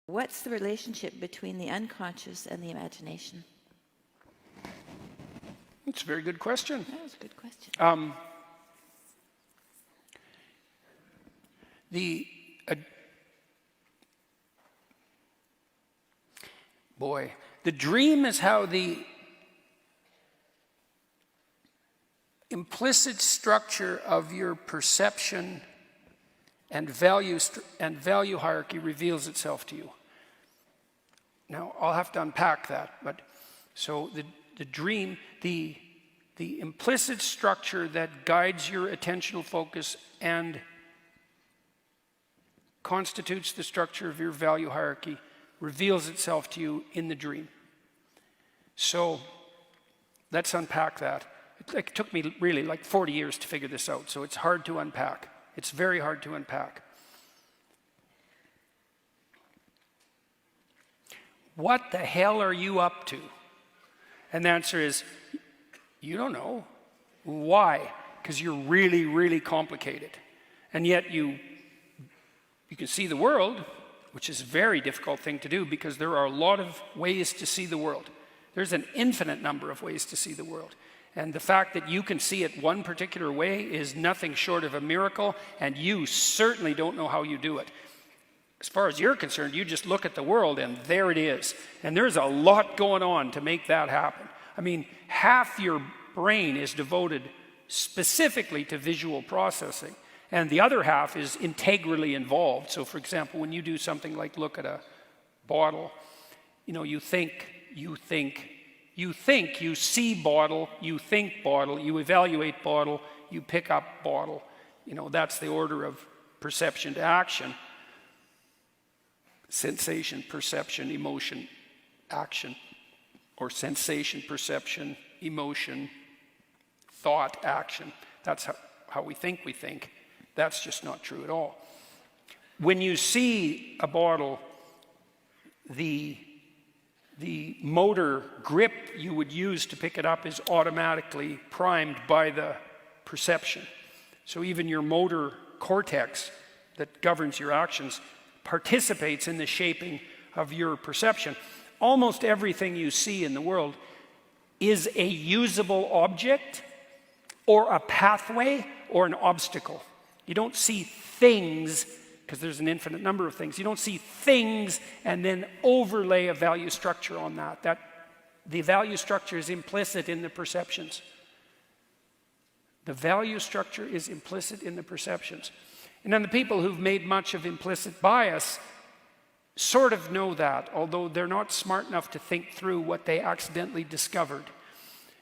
What's the relationship between the unconscious and the imagination? It's a very good question. That was a good question. The dream is how the implicit structure of your perception and value hierarchy reveals itself to you. Now, I'll have to unpack that, but so the dream, the implicit structure that guides your attentional focus and constitutes the structure of your value hierarchy reveals itself to you in the dream. So let's unpack that. It took me really like 40 years to figure this out, so it's hard to unpack. It's very hard to unpack. What the hell are you up to? And the answer is, you don't know. Why? Because you're really, really complicated. And yet you can see the world, which is a very difficult thing to do because there are a lot of ways to see the world. There's an infinite number of ways to see the world. And the fact that you can see it one particular way is nothing short of a miracle, and you certainly don't know how you do it. As far as you're concerned, you just look at the world and there it is. And there's a lot going on to make that happen. I mean, half your brain is devoted specifically to visual processing, and the other half is integrally involved. So for example, when you do something like look at a bottle, you think, you see bottle, you think bottle, you evaluate bottle, you pick up bottle. That's the order of perception to action. Sensation, perception, emotion, action. Or sensation, perception, emotion, thought, action. That's how we think we think. That's just not true at all. When you see a bottle, the motor grip you would use to pick it up is automatically primed by the perception. So even your motor cortex that governs your actions participates in the shaping of your perception. Almost everything you see in the world is a usable object or a pathway or an obstacle. You don't see things, because there's an infinite number of things. You don't see things and then overlay a value structure on that. The value structure is implicit in the perceptions. The value structure is implicit in the perceptions. And then the people who've made much of implicit bias sort of know that, although they're not smart enough to think through what they accidentally discovered.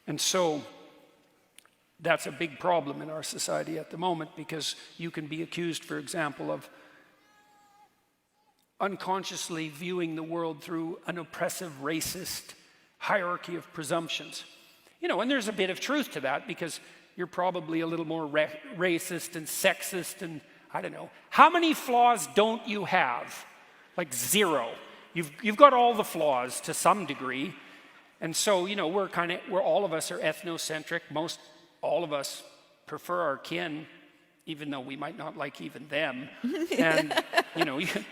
And so that's a big problem in our society at the moment, because you can be accused, for example, of unconsciously viewing the world through an oppressive, racist hierarchy of presumptions. And there's a bit of truth to that, because you're probably a little more racist and sexist and I don't know. How many flaws don't you have? Like zero. You've got all the flaws to some degree. And so, we're all of us are ethnocentric. All of us prefer our kin, even though we might not like even them. And,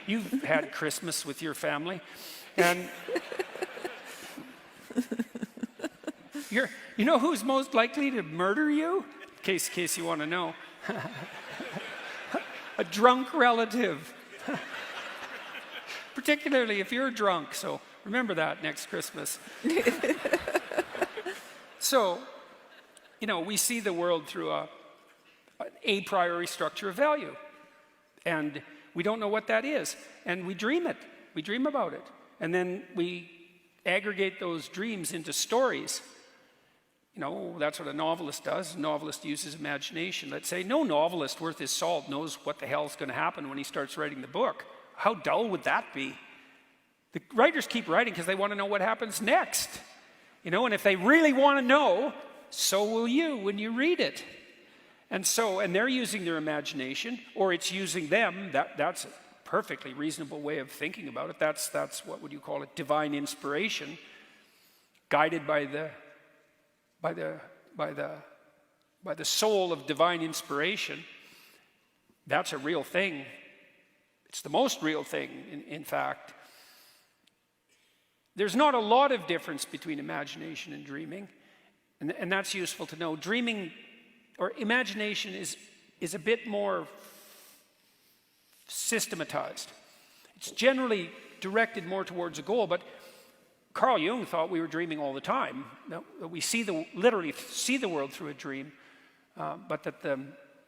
you've had Christmas with your family. And who's most likely to murder you? In case you want to know. A drunk relative. Particularly if you're drunk, so remember that next Christmas. So, we see the world through an a priori structure of value. And we don't know what that is. And we dream it. We dream about it. And then we aggregate those dreams into stories. That's what a novelist does. A novelist uses imagination. Let's say no novelist worth his salt knows what the hell's going to happen when he starts writing the book. How dull would that be? The writers keep writing because they want to know what happens next. And if they really want to know, so will you when you read it. And they're using their imagination, or it's using them. That's a perfectly reasonable way of thinking about it. That's what would you call it? Divine inspiration, guided by the soul of divine inspiration. That's a real thing. It's the most real thing, in fact. There's not a lot of difference between imagination and dreaming, and that's useful to know. Dreaming or imagination is a bit more systematized. It's generally directed more towards a goal, but Carl Jung thought we were dreaming all the time, that we literally see the world through a dream, but that the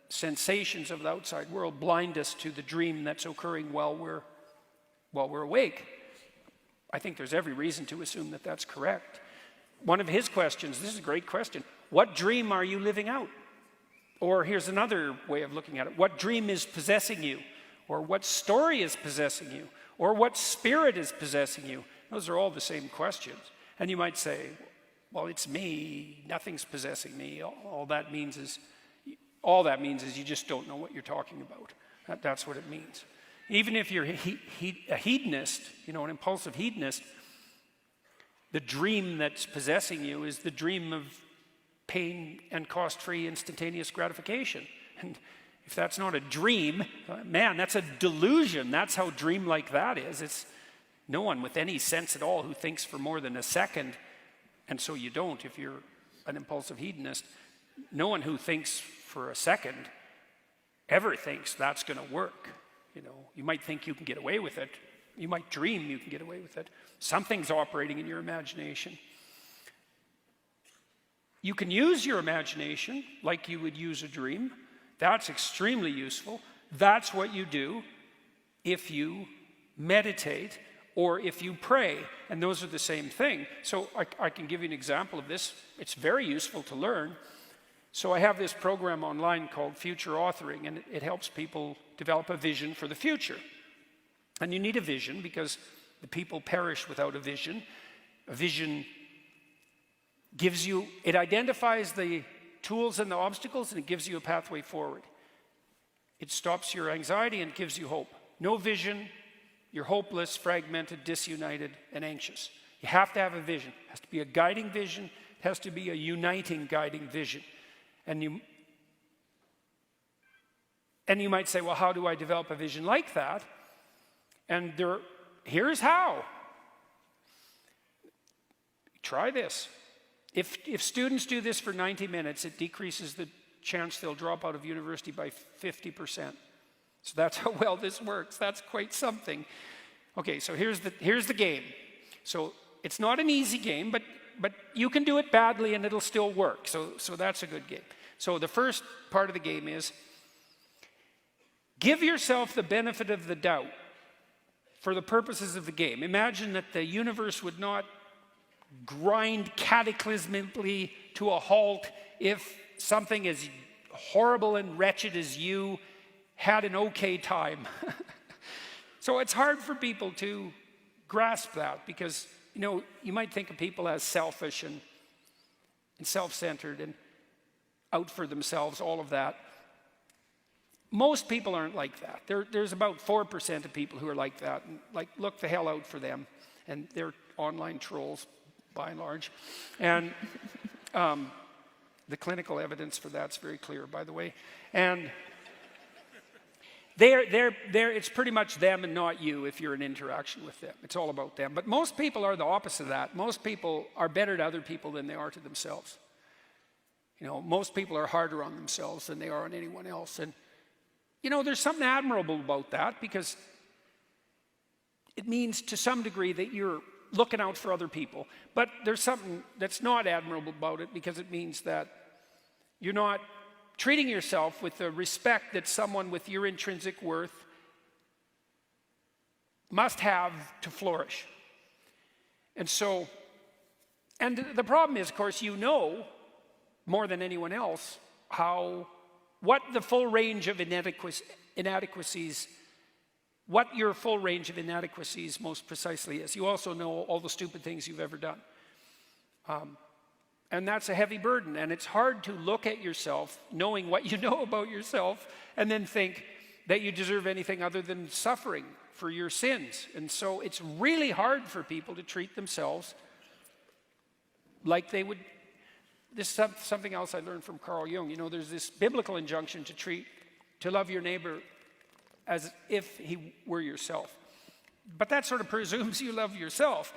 sensations of the outside world blind us to the dream that's occurring while we're awake. I think there's every reason to assume that that's correct. One of his questions, this is a great question, what dream are you living out? Or here's another way of looking at it, what dream is possessing you? Or what story is possessing you? Or what spirit is possessing you? Those are all the same questions. And you might say, well, it's me, nothing's possessing me. All that means is you just don't know what you're talking about. That's what it means. Even if you're a hedonist, an impulsive hedonist, the dream that's possessing you is the dream of pain and cost-free instantaneous gratification. And if that's not a dream, man, that's a delusion. That's how dream-like that is. It's no one with any sense at all who thinks for more than a second, and so you don't if you're an impulsive hedonist. No one who thinks for a second ever thinks that's going to work. You might think you can get away with it. You might dream you can get away with it. Something's operating in your imagination. You can use your imagination like you would use a dream. That's extremely useful. That's what you do if you meditate or if you pray, and those are the same thing. So I can give you an example of this. It's very useful to learn. So I have this program online called Future Authoring, and it helps people develop a vision for the future. And you need a vision because the people perish without a vision. A vision it identifies the tools and the obstacles, and it gives you a pathway forward. It stops your anxiety and gives you hope. No vision, you're hopeless, fragmented, disunited, and anxious. You have to have a vision. It has to be a guiding vision. It has to be a uniting, guiding vision. And you might say, well, how do I develop a vision like that? And here's how. Try this. If students do this for 90 minutes, it decreases the chance they'll drop out of university by 50%. So that's how well this works. That's quite something. Okay, so here's the game. So it's not an easy game, but you can do it badly and it'll still work. So that's a good game. So the first part of the game is give yourself the benefit of the doubt for the purposes of the game. Imagine that the universe would not grind cataclysmically to a halt if something as horrible and wretched as you had an okay time. So it's hard for people to grasp that because, you might think of people as selfish and self-centered and out for themselves, all of that. Most people aren't like that. There's about 4% of people who are like that, and look the hell out for them. And they're online trolls, by and large. And the clinical evidence for that's very clear, by the way. And it's pretty much them and not you if you're in interaction with them. It's all about them. But most people are the opposite of that. Most people are better to other people than they are to themselves. Most people are harder on themselves than they are on anyone else. And, there's something admirable about that because it means to some degree that you're looking out for other people. But there's something that's not admirable about it because it means that you're not treating yourself with the respect that someone with your intrinsic worth must have to flourish. And the problem is, of course, more than anyone else what the full range of inadequacies, what your full range of inadequacies most precisely is. You also know all the stupid things you've ever done. And that's a heavy burden. And it's hard to look at yourself, knowing what you know about yourself, and then think that you deserve anything other than suffering for your sins. And so it's really hard for people to treat themselves like they would. This is something else I learned from Carl Jung. There's this biblical injunction to love your neighbor as if he were yourself. But that sort of presumes you love yourself.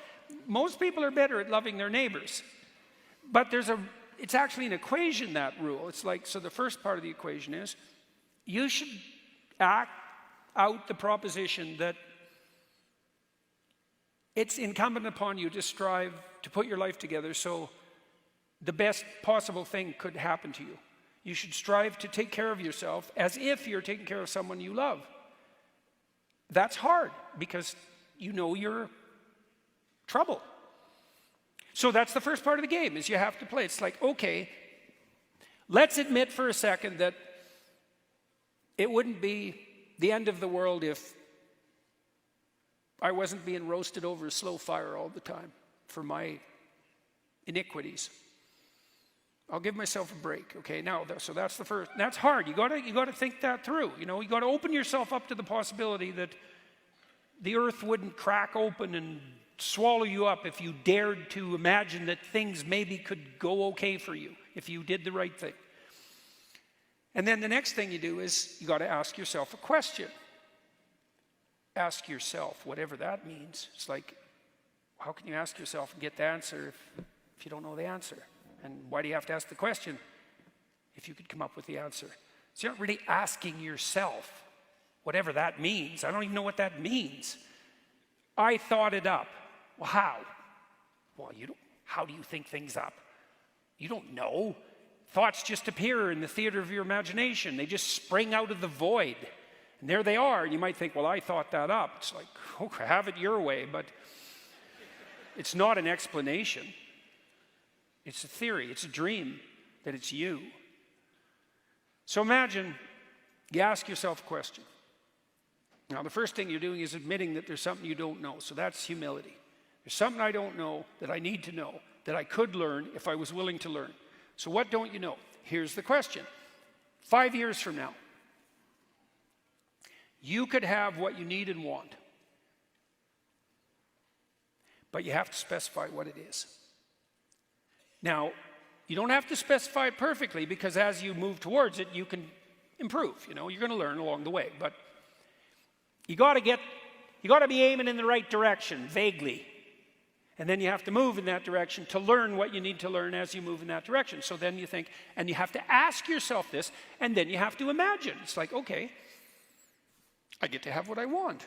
most people are better at loving their neighbors. But it's actually an equation, that rule. It's like, so the first part of the equation is, you should act out the proposition that it's incumbent upon you to strive to put your life together so the best possible thing could happen to you. You should strive to take care of yourself as if you're taking care of someone you love. That's hard because you know you're trouble. So that's the first part of the game, is you have to play. It's like, okay, let's admit for a second that it wouldn't be the end of the world if I wasn't being roasted over a slow fire all the time for my iniquities. I'll give myself a break, okay? Now, so that's the first. That's hard. You got to think that through. You know, you got to open yourself up to the possibility that the earth wouldn't crack open and swallow you up if you dared to imagine that things maybe could go okay for you if you did the right thing. And then the next thing you do is you got to ask yourself a question. Ask yourself, whatever that means. It's like, how can you ask yourself and get the answer if you don't know the answer? And why do you have to ask the question if you could come up with the answer? So you're not really asking yourself, whatever that means. I don't even know what that means. I thought it up. Well, how? Well, how do you think things up? You don't know. Thoughts just appear in the theater of your imagination. They just spring out of the void. And there they are. And you might think, well, I thought that up. It's like, okay, have it your way. But it's not an explanation. It's a theory. It's a dream that it's you. So imagine you ask yourself a question. Now, the first thing you're doing is admitting that there's something you don't know. So that's humility. There's something I don't know that I need to know, that I could learn if I was willing to learn. So what don't you know? Here's the question. 5 years from now, you could have what you need and want. But you have to specify what it is. Now, you don't have to specify it perfectly, because as you move towards it, you can improve. You know, you're going to learn along the way. But you got to be aiming in the right direction, vaguely. And then you have to move in that direction to learn what you need to learn as you move in that direction. So then you think, and you have to ask yourself this, and then you have to imagine. It's like, okay, I get to have what I want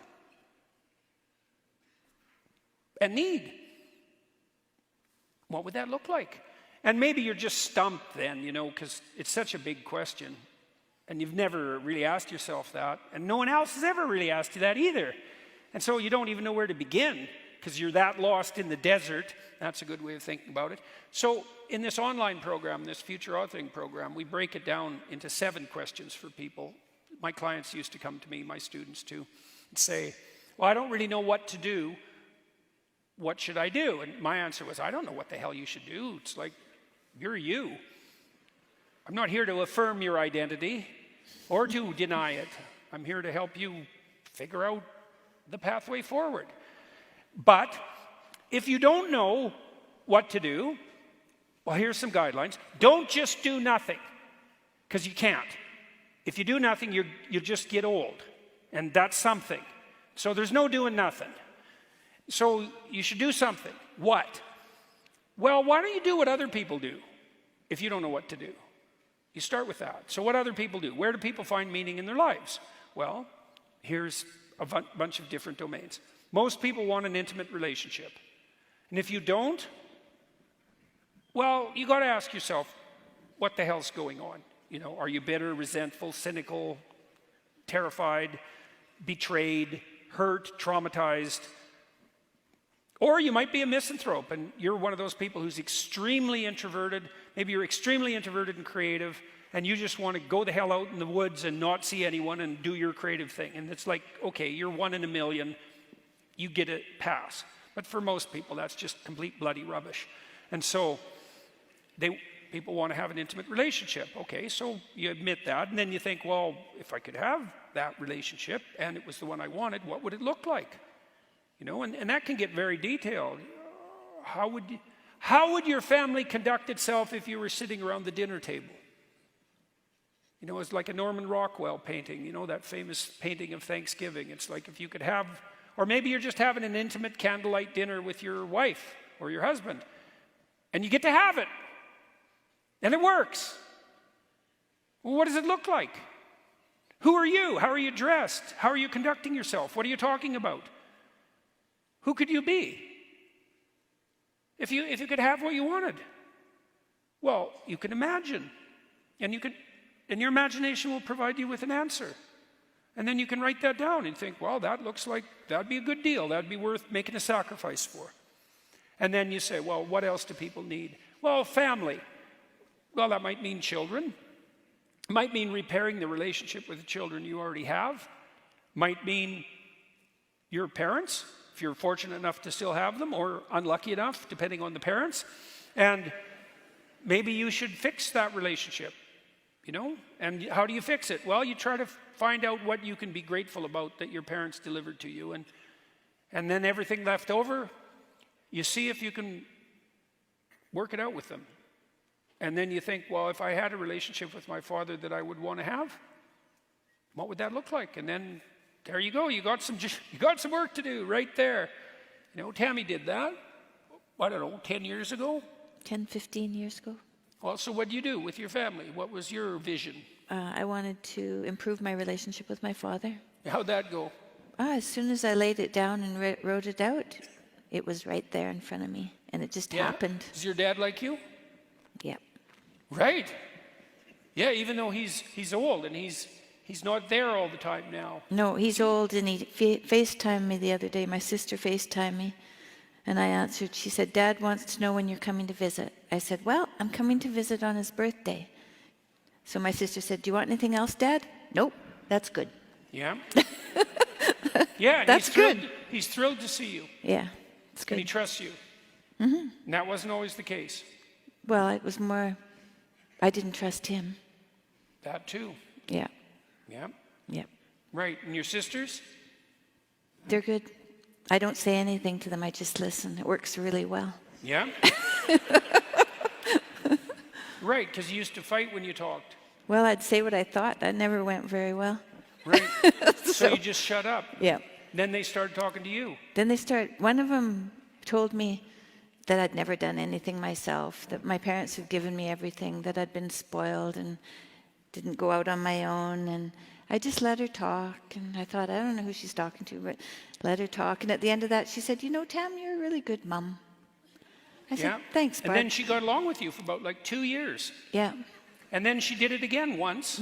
and need. What would that look like? And maybe you're just stumped then, you know, because it's such a big question. And you've never really asked yourself that. And no one else has ever really asked you that either. And so you don't even know where to begin, because you're that lost in the desert. That's a good way of thinking about it. So in this online program, this future authoring program, we break it down into 7 questions for people. My clients used to come to me, my students too, and say, well, I don't really know what to do. What should I do? And my answer was, I don't know what the hell you should do. It's like, you're you. I'm not here to affirm your identity or to deny it. I'm here to help you figure out the pathway forward. But if you don't know what to do, well, here's some guidelines. Don't just do nothing, because you can't. If you do nothing, you just get old, and that's something. So there's no doing nothing. So you should do something. What? Well, why don't you do what other people do if you don't know what to do? You start with that. So what other people do? Where do people find meaning in their lives? Well, here's a bunch of different domains. Most people want an intimate relationship. And if you don't, well, you got to ask yourself, what the hell's going on? You know, are you bitter, resentful, cynical, terrified, betrayed, hurt, traumatized? Or you might be a misanthrope, and you're one of those people who's extremely introverted. Maybe you're extremely introverted and creative, and you just want to go the hell out in the woods and not see anyone and do your creative thing. And it's like, okay, you're 1 in a million. You get a pass. But for most people, that's just complete bloody rubbish. And so people want to have an intimate relationship. Okay, so you admit that, and then you think, well, if I could have that relationship and it was the one I wanted, what would it look like? You know, and that can get very detailed. How would your family conduct itself if you were sitting around the dinner table? You know, it's like a Norman Rockwell painting, you know, that famous painting of Thanksgiving. It's like if you could have Or maybe you're just having an intimate candlelight dinner with your wife or your husband, and you get to have it, and it works. Well, what does it look like? Who are you? How are you dressed? How are you conducting yourself? What are you talking about? Who could you be if you could have what you wanted? Well, you can imagine, and your imagination will provide you with an answer. And then you can write that down and think, well, that looks like that'd be a good deal. That'd be worth making a sacrifice for. And then you say, well, what else do people need? Well, family. Well, that might mean children. It might mean repairing the relationship with the children you already have. Might mean your parents, if you're fortunate enough to still have them, or unlucky enough, depending on the parents. And maybe you should fix that relationship, And how do you fix it? Well, you try to find out what you can be grateful about that your parents delivered to you. And then everything left over, you see if you can work it out with them. And then you think, well, if I had a relationship with my father that I would want to have, what would that look like? And then there you go. You got some work to do right there. Tammy did that, I don't know, 10 years ago? 10, 15 years ago. Well, so what do you do with your family? What was your vision? I wanted to improve my relationship with my father. How'd that go? As soon as I laid it down and wrote it out, it was right there in front of me, and it just happened. Is your dad like you? Yeah. Right. Yeah, even though he's old and he's not there all the time now. No, he's old, and he FaceTimed me the other day. My sister FaceTimed me, and I answered. She said, Dad wants to know when you're coming to visit. I said, well, I'm coming to visit on his birthday. So my sister said, do you want anything else, Dad? Nope, that's good. Yeah. Yeah, that's good. He's thrilled to see you. Yeah, it's good. And he trusts you. Mm-hmm. And that wasn't always the case. Well, it was more, I didn't trust him. That too. Yeah. Yeah. Yeah. Right. And your sisters? They're good. I don't say anything to them. I just listen. It works really well. Yeah? Right, because you used to fight when you talked. Well, I'd say what I thought. That never went very well. Right. So you just shut up. Yeah. Then they started talking to you. Then one of them told me that I'd never done anything myself, that my parents had given me everything, that I'd been spoiled and didn't go out on my own. And I just let her talk. And I thought, I don't know who she's talking to, but let her talk. And at the end of that, she said, Tam, you're a really good mom. I said, thanks, Barb. And then she got along with you for about 2 years. Yeah. And then she did it again once.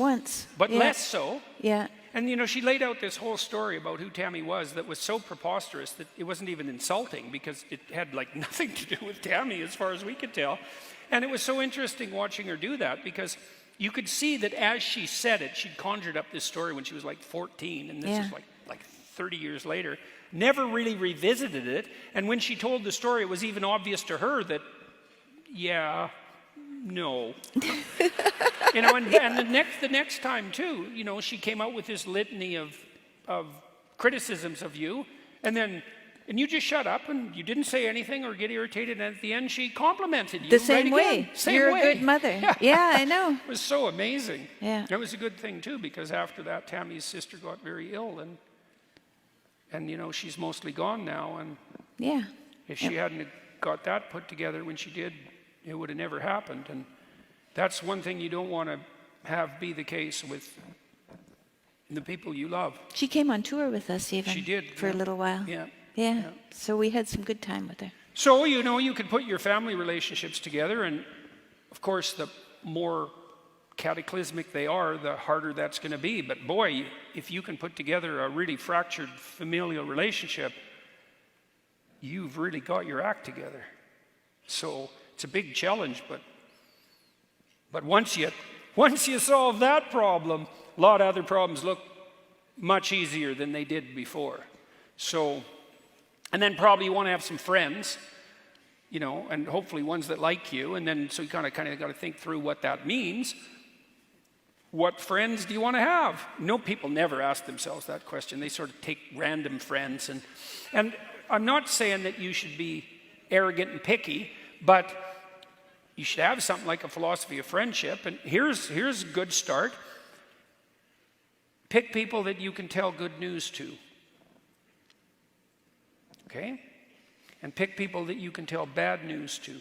But less so. Yeah. And, she laid out this whole story about who Tammy was that was so preposterous that it wasn't even insulting because it had, nothing to do with Tammy as far as we could tell. And it was so interesting watching her do that because you could see that as she said it, she'd conjured up this story when she was 14, and this is like 30 years later. Never really revisited it. And when she told the story, it was even obvious to her that, no. And the next time too, she came out with this litany of criticisms of you, and you just shut up and you didn't say anything or get irritated. And at the end, she complimented you. The same right way. Again. Same You're way. a good mother. Yeah, I know. It was so amazing. Yeah. It was a good thing too because after that, Tammy's sister got very ill, and she's mostly gone now. And yeah. If she hadn't got that put together when she did, it would have never happened. And that's one thing you don't want to have be the case with the people you love. She came on tour with us even. She did. For a little while. Yeah. So we had some good time with her. So, you can put your family relationships together, and of course, the more cataclysmic they are, the harder that's going to be. But boy, if you can put together a really fractured familial relationship, you've really got your act together. So it's a big challenge, but once you solve that problem, a lot of other problems look much easier than they did before. So, and then probably you want to have some friends, and hopefully ones that like you, and then so you kind of got to think through what that means. What friends do you want to have? People never ask themselves that question. They sort of take random friends, and I'm not saying that you should be arrogant and picky, but you should have something like a philosophy of friendship. And here's a good start. Pick people that you can tell good news to. okay? And pick people that you can tell bad news to.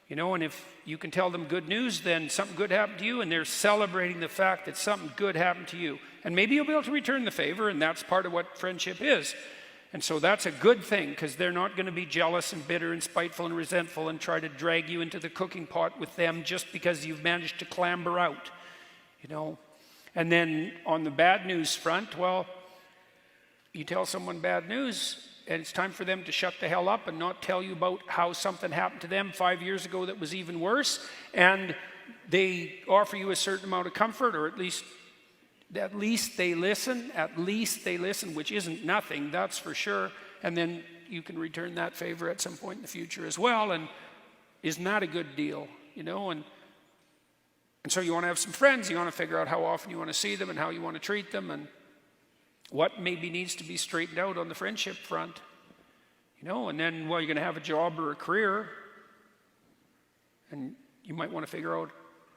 You know, and if you can tell them good news, then something good happened to you, and they're celebrating the fact that something good happened to you. And maybe you'll be able to return the favor, and that's part of what friendship is. And so that's a good thing, because they're not going to be jealous and bitter and spiteful and resentful and try to drag you into the cooking pot with them just because you've managed to clamber out, you know. And then on the bad news front, well, you tell someone bad news, and it's time for them to shut the hell up and not tell you about how something happened to them 5 years ago that was even worse. And they offer you a certain amount of comfort, or at least they listen. At least they listen, which isn't nothing, that's for sure. And then you can return that favor at some point in the future as well. And isn't that a good deal, you know? And so you want to have some friends. You want to figure out how often you want to see them and how you want to treat them, and what maybe needs to be straightened out on the friendship front, you know. And then, well, you're going to have a job or a career, and you might want to figure out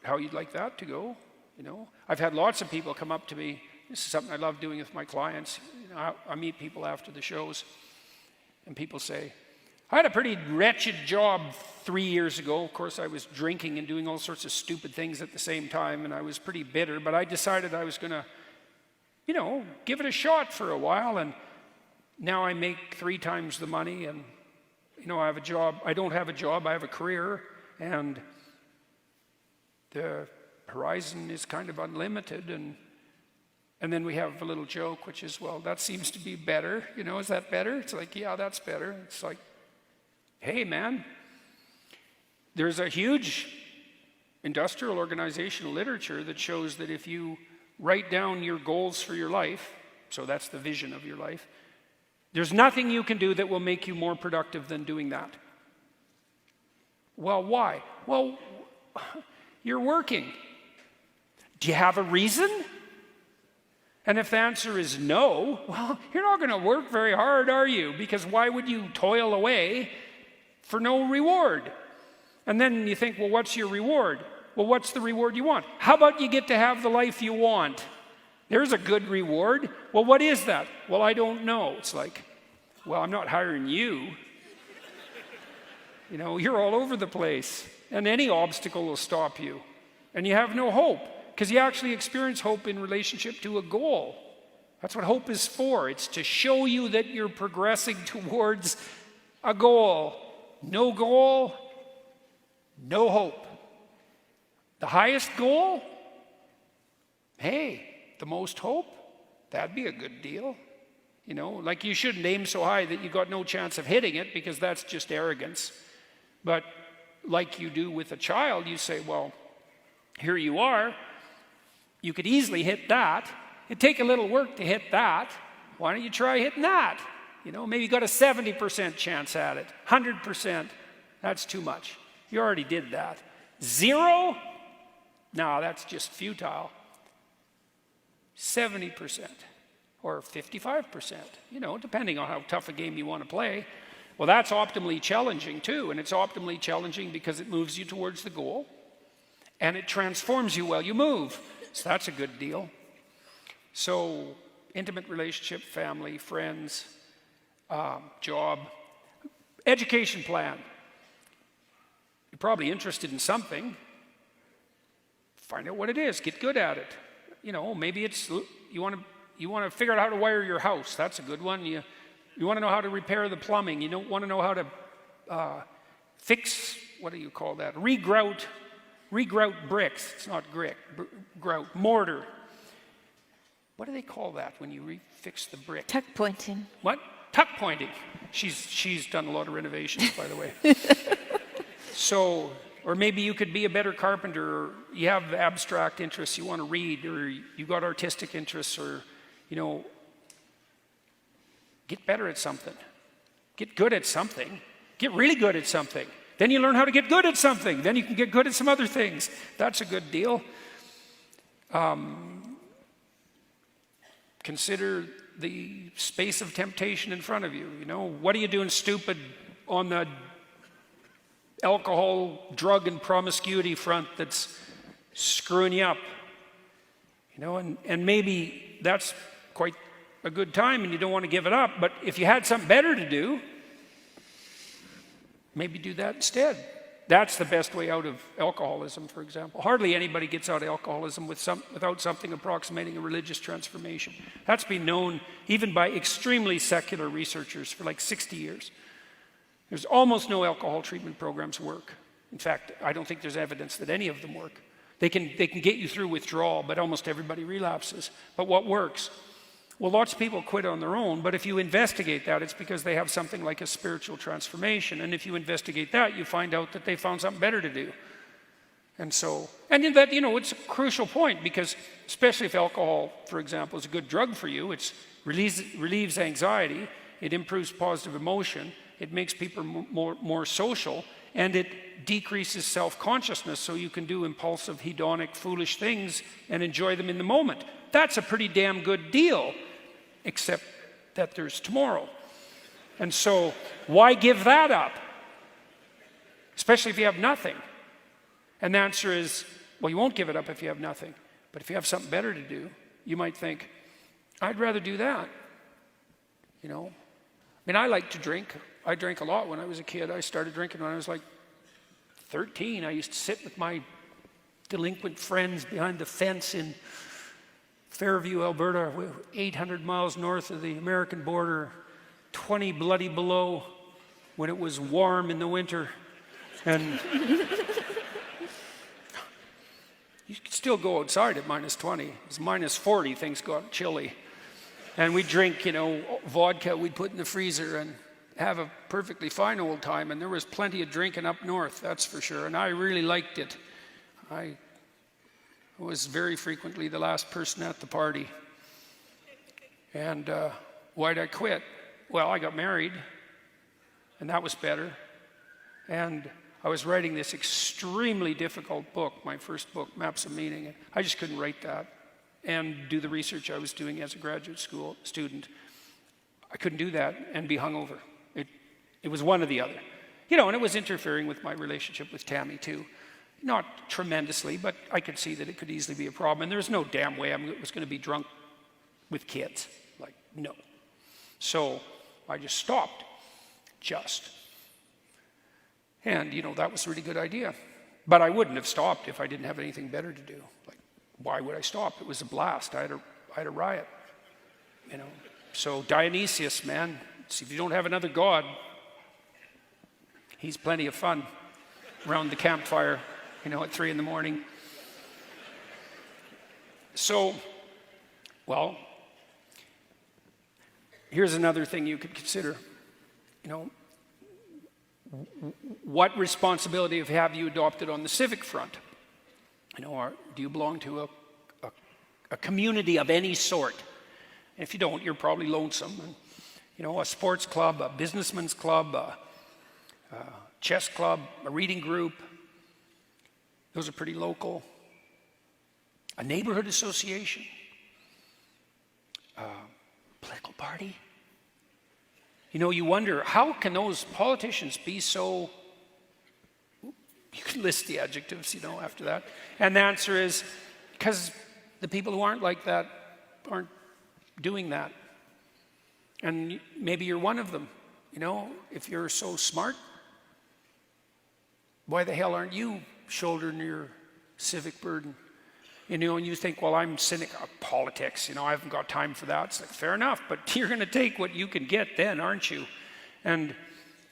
how you'd like that to go, you know. I've had lots of people come up to me. This is something I love doing with my clients. You know, I meet people after the shows, and people say, I had a pretty wretched job 3 years ago. Of course, I was drinking and doing all sorts of stupid things at the same time, and I was pretty bitter, but I decided I was going to, you know, give it a shot for a while, and now I make 3 times the money, and, you know, I have a job. I don't have a job, I have a career, and the horizon is kind of unlimited. And then we have a little joke, which is, well, that seems to be better. You know, is that better? It's like, yeah, that's better. It's like, hey, man, there's a huge industrial organizational literature that shows that if you write down your goals for your life, so that's the vision of your life, there's nothing you can do that will make you more productive than doing that. Well, why? Well, you're working. Do you have a reason? And if the answer is no, well, you're not going to work very hard, are you? Because why would you toil away for no reward? And then you think, well, what's your reward? Well, what's the reward you want? How about you get to have the life you want? There's a good reward. Well, what is that? Well, I don't know. It's like, well, I'm not hiring you. You know, you're all over the place, and any obstacle will stop you. And you have no hope, because you actually experience hope in relationship to a goal. That's what hope is for. It's to show you that you're progressing towards a goal. No goal, no hope. The highest goal? Hey, the most hope? That'd be a good deal. You know, like, you shouldn't aim so high that you got no chance of hitting it, because that's just arrogance. But like you do with a child, you say, well, here you are. You could easily hit that. It'd take a little work to hit that. Why don't you try hitting that? You know, maybe you got a 70% chance at it. 100%, that's too much. You already did that. 0? No, that's just futile. 70% or 55%, you know, depending on how tough a game you want to play. Well, that's optimally challenging too, and it's optimally challenging because it moves you towards the goal, and it transforms you while you move. So that's a good deal. So, intimate relationship, family, friends, job, education plan. You're probably interested in something. Find out what it is. Get good at it. You know, maybe it's you want to figure out how to wire your house. That's a good one. You want to know how to repair the plumbing. You don't want to know how to fix, what do you call that? Regrout bricks. It's not grout. Mortar. What do they call that when you refix the brick? Tuck pointing. What? Tuck pointing. She's done a lot of renovations, by the way. So, or maybe you could be a better carpenter, or you have abstract interests you want to read, or you got artistic interests, or, you know, get better at something. Get good at something. Get really good at something. Then you learn how to get good at something. Then you can get good at some other things. That's a good deal. Consider the space of temptation in front of you. You know, what are you doing stupid on the alcohol, drug, and promiscuity front that's screwing you up? You know, and maybe that's quite a good time and you don't want to give it up. But if you had something better to do, maybe do that instead. That's the best way out of alcoholism, for example. Hardly anybody gets out of alcoholism without something approximating a religious transformation. That's been known even by extremely secular researchers for like 60 years. There's almost no alcohol treatment programs work. In fact, I don't think there's evidence that any of them work. They can get you through withdrawal, but almost everybody relapses. But what works? Well, lots of people quit on their own, but if you investigate that, it's because they have something like a spiritual transformation. And if you investigate that, you find out that they found something better to do. And so, and in that, it's a crucial point, because especially if alcohol, for example, is a good drug for you, it relieves anxiety, it improves positive emotion, it makes people more social, and it decreases self-consciousness, so you can do impulsive, hedonic, foolish things and enjoy them in the moment. That's a pretty damn good deal, except that there's tomorrow. And so why give that up? Especially if you have nothing. And the answer is, well, you won't give it up if you have nothing. But if you have something better to do, you might think, I'd rather do that. I like to drink. I drank a lot when I was a kid. I started drinking when I was like 13. I used to sit with my delinquent friends behind the fence in Fairview, Alberta, 800 miles north of the American border, 20 bloody below when it was warm in the winter. And you could still go outside at minus 20. It was minus 40, things got chilly. And we'd drink, vodka we'd put in the freezer and have a perfectly fine old time. And there was plenty of drinking up north, that's for sure. And I really liked it. I was very frequently the last person at the party. And why'd I quit? Well, I got married, and that was better. And I was writing this extremely difficult book, my first book, Maps of Meaning. I just couldn't write that and do the research I was doing as a graduate school student. I couldn't do that and be hungover. It was one or the other. And it was interfering with my relationship with Tammy, too. Not tremendously, but I could see that it could easily be a problem. And there's no damn way I was going to be drunk with kids. Like, no. So I just stopped. And, that was a really good idea. But I wouldn't have stopped if I didn't have anything better to do. Like, why would I stop? It was a blast. I had a riot. So Dionysius, man, see, if you don't have another god, he's plenty of fun around the campfire, at 3 a.m. So, well, here's another thing you could consider. What responsibility have you adopted on the civic front? Or do you belong to a community of any sort? And if you don't, you're probably lonesome. And, a sports club, a businessman's club, a chess club, a reading group. Those are pretty local. A neighborhood association. A political party. You wonder, how can those politicians be so... You can list the adjectives, after that. And the answer is, because the people who aren't like that aren't doing that. And maybe you're one of them. If you're so smart, why the hell aren't you shouldering your civic burden? And you think, well, I'm cynical of politics. I haven't got time for that. It's like, fair enough, but you're going to take what you can get then, aren't you? And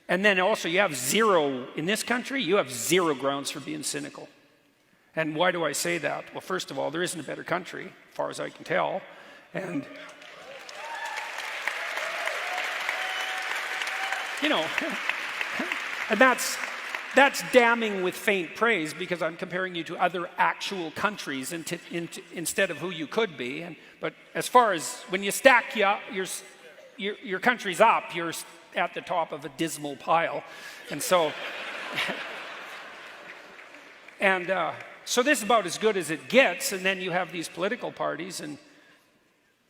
then also you have zero, in this country, you have zero grounds for being cynical. And why do I say that? Well, first of all, there isn't a better country, as far as I can tell. And, and that's damning with faint praise, because I'm comparing you to other actual countries instead of who you could be. But as far as when you stack your countries up, you're at the top of a dismal pile. And so, so this is about as good as it gets. And then you have these political parties, and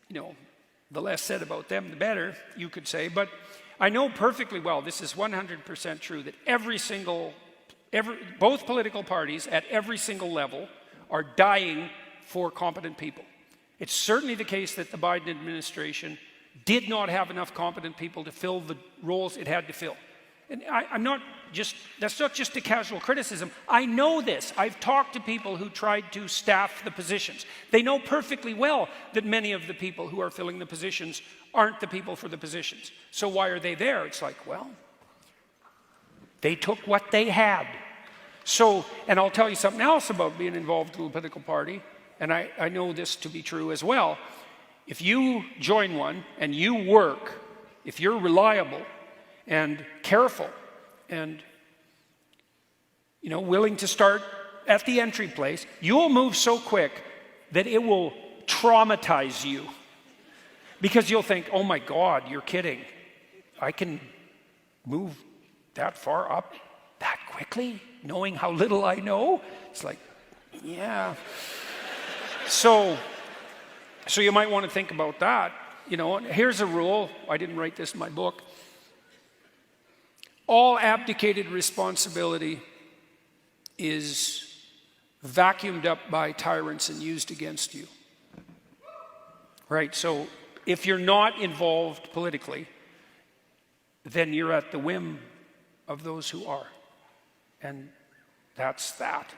the less said about them, the better, you could say. But I know perfectly well, this is 100% true, that both political parties at every single level are dying for competent people. It's certainly the case that the Biden administration did not have enough competent people to fill the roles it had to fill. And I'm not just, that's not just a casual criticism. I know this. I've talked to people who tried to staff the positions. They know perfectly well that many of the people who are filling the positions aren't the people for the positions. So why are they there? It's like, well, they took what they had. So, and I'll tell you something else about being involved in a political party, and I know this to be true as well. If you join one and you work, if you're reliable and careful and willing to start at the entry place, you'll move so quick that it will traumatize you. Because you'll think, oh my God, you're kidding. I can move that far up that quickly, knowing how little I know? It's like, yeah. So you might want to think about that. Here's a rule. I didn't write this in my book. All abdicated responsibility is vacuumed up by tyrants and used against you. Right? So if you're not involved politically, then you're at the whim of those who are. And that's that.